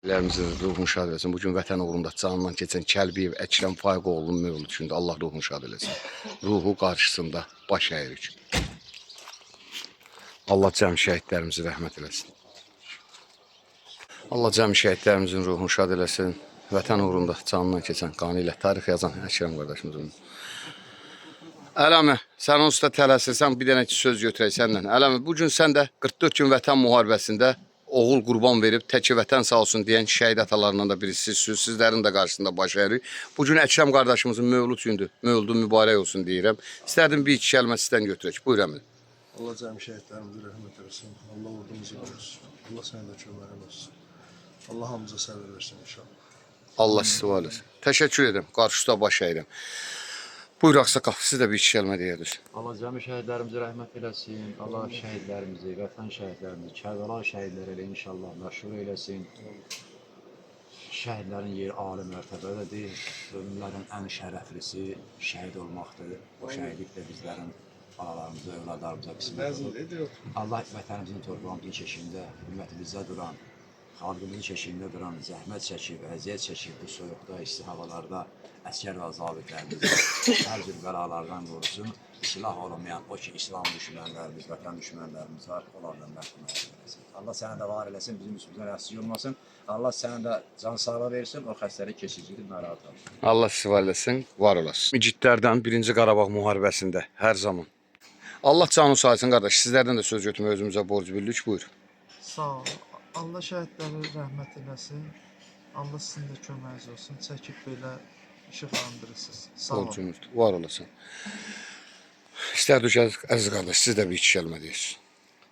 Lerimizin ruhunu şad eləsin. Bugün vətən uğrunda canından keçən Kəlbiyev Əkrəm Faiqoğlu'nun mövlüdü üçündə Allah ruhunu şad eləsin. Ruhu qarşısında baş əyirik. Allah cəm şəhidlərimizi rəhmət eləsin. Allah cəm şəhidlərimizin ruhunu şad eləsin. Vətən uğrunda canından keçən, qanı ilə tarix yazan Əkrəm qardaşımızın. Ələmi, sən onsuz da tələsirsən, bir dənə söz götürək səndən. Ələmi, bugün sən də 44 gün vətən müharibəsində oğul qurban verib, təki vətən sağ olsun deyən şəhid atalarından da birisisiniz. Sizlərin də qarşısında baş əyirik. Bugün Əkrəm qardaşımızın mövlud gündür. Mövludu mübarək olsun deyirəm. İstərdim bir iki kəlmə sizdən götürək. Buyur əmin. Allah cəmi şəhidlərimizə rəhmət eləsin. Allah ordumuzu qorusun. Allah sənə də köməyin olsun. Allah hamımıza səbir versin inşallah. Allah istifa eləsin. Təşəkkür edirəm. Qarşıda baş əyirəm. Buyur Ağsaqal, siz də bir iki kəlmə deyərdiniz. Allah cəmi şəhidlərimizə rəhmət eləsin. Allah şəhidlərimizi, vətən şəhidlərimizi, Kərbəla şəhidləri ilə inşallah məşhur eləsin. Şəhidlərin yeri ali mərtəbədədir. Ölümlərin ən şərəflisi şəhid olmaqdır. O şəhidlik də bizlərin analarımıza, övladlarımıza qismətdir. Allah vətənimizin torpağımızın keşiyində, hürmətimizdə duran, xalqımızın keşiyində duran, zəhmət çəkib, əziyyət çəkib, bu soyuqda, isti havalarda əskər və zabitlərimizi hər cür bəlalardan qorusun. Silah olmayan, o ki, İslam düşmənlərimiz, vətən düşmənlərimiz var, onlardan məhkum eləsin. Allah sənə də var eləsin, bizim üstümüzdən əsir olmasın. Allah sənə də can sağlığı versin, o xəstəlik keçicidir, narahat olsun. Allah istifa eləsin, var olasın. İgidlərdən 1-ci Qarabağ müharibəsində hər zaman. Allah canı sağ olsun qardaş, sizlərdən də söz götürmək özümüzə borc bildik, buyur. Sağ ol. Allah şəhidləri rəhmət eləsin. Allah sizin də köməyiniz olsun. Çəkib belə işıqlandırırsınız. Sağ olun. Borcumuzdur, var olasın. İstərdik əziz qardaş, siz də bir iki kəlmə deyirsiniz.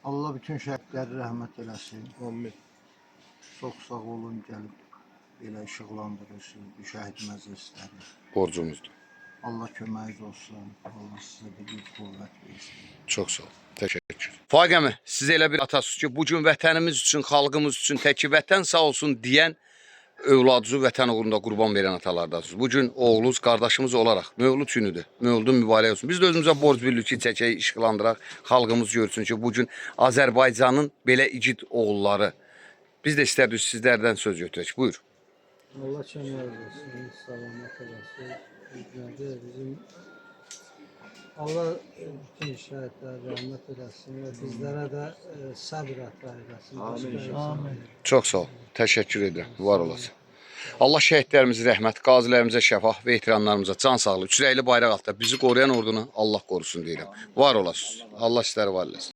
Allah bütün şəhidləri rəhmət eləsin. Amin. Çox sağ olun, gəlib belə işıqlandırırsın bu şəhid məclisləri. Borcumuzdur. Allah köməyiniz olsun. Allah sizə də bir qüvvət versin. Çox sağ ol. Təşəkkür. Faiq əmi, siz elə bir atasınız ki, bugün vətənimiz üçün, xalqımız üçün təki vətən sağ olsun deyən övladınızı vətən uğrunda qurban verən atalardasınız. Bugün oğlunuz, qardaşımız olaraq mövlud günüdür. Mövludun mübarək olsun. Biz də özümüzə borc bilirik ki, çəkək, işıqlandıraq, xalqımız görsün ki, bugün Azərbaycanın belə igid oğulları. Biz də istərdik sizlərdən söz götürək. Buyur. Allah köməyiniz olsun, salamat olasın. Bizim Allah bütün şəhidlərə rəhmət eləsin və bizlərə də səbr əta eləsin. Amin. Çox sağ ol. Təşəkkür edirəm. Var olasın. Allah şəhidlərimizə rəhmət, qazilərimizə şəfa, veteranlarımıza can sağlığı, üçrəkli bayraq altında bizi qoruyan ordunu Allah qorusun deyirəm. Var olasın. Allah sizləri var eləsin.